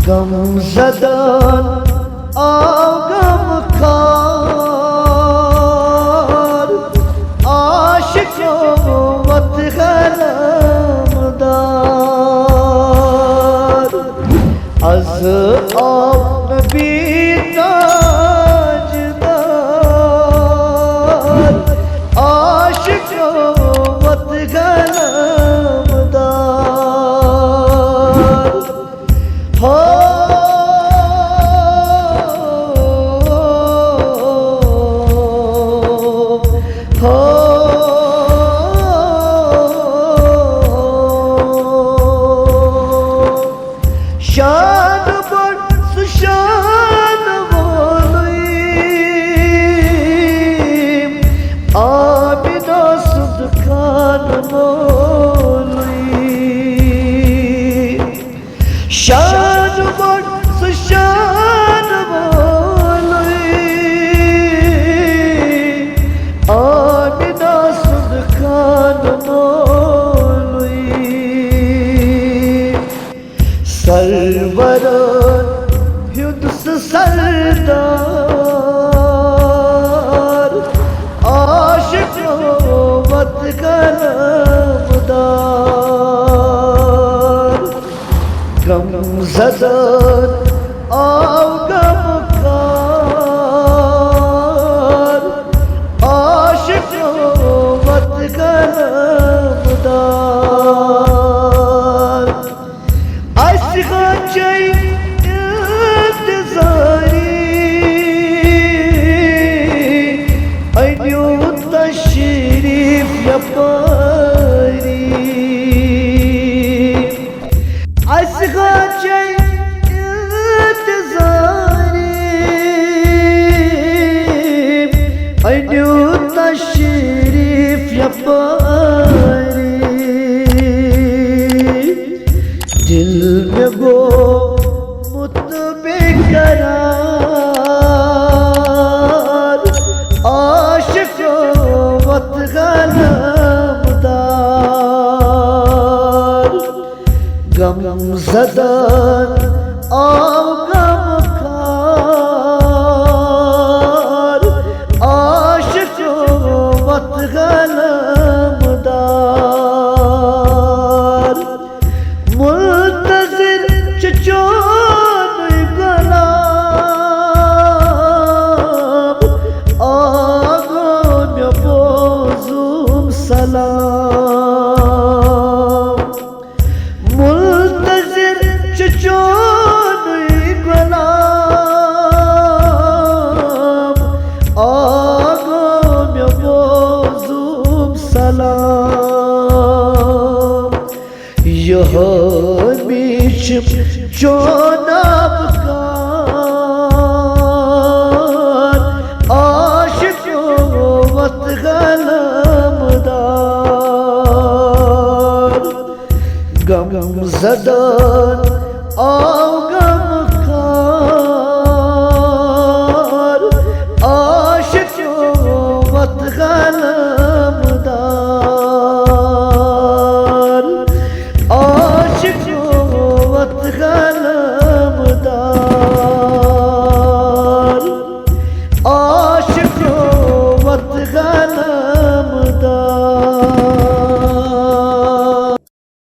गम ज़दान आगम खार आशिकों वत गलमदार अज़ आप नबी ताजदार आशिकों वत गलमदार हो शान बड़ सुशान मौलवी आबिदा सुदखान मौलवी शान बड़ सुशान मौलवी आबिदा सुदखान मौलवी सरवरान युद्ध सरदार आशिकों वत गलमदार गम ज़दान आगम खार आशिकों वत गलमदार आशिक़ां चई इंतज़ारी अड्यो तशरीफ़ यपारी आशिक़ां चई इंतज़ारी अड्यो तशरीफ़ यपारी दिल में वो बेकरार आशिकों वत गलमदार गम ज़दान आगम खार आशिकों वत गलमदार मुल्तज़िर चचोन गलाम आगो में बोज़ुम सलाम मुल्तज़िर चचोन गलाम आगो में बोज़ुम सलाम यह बीच चोनाब कार आशिकों वत गलमदार गम ज़दान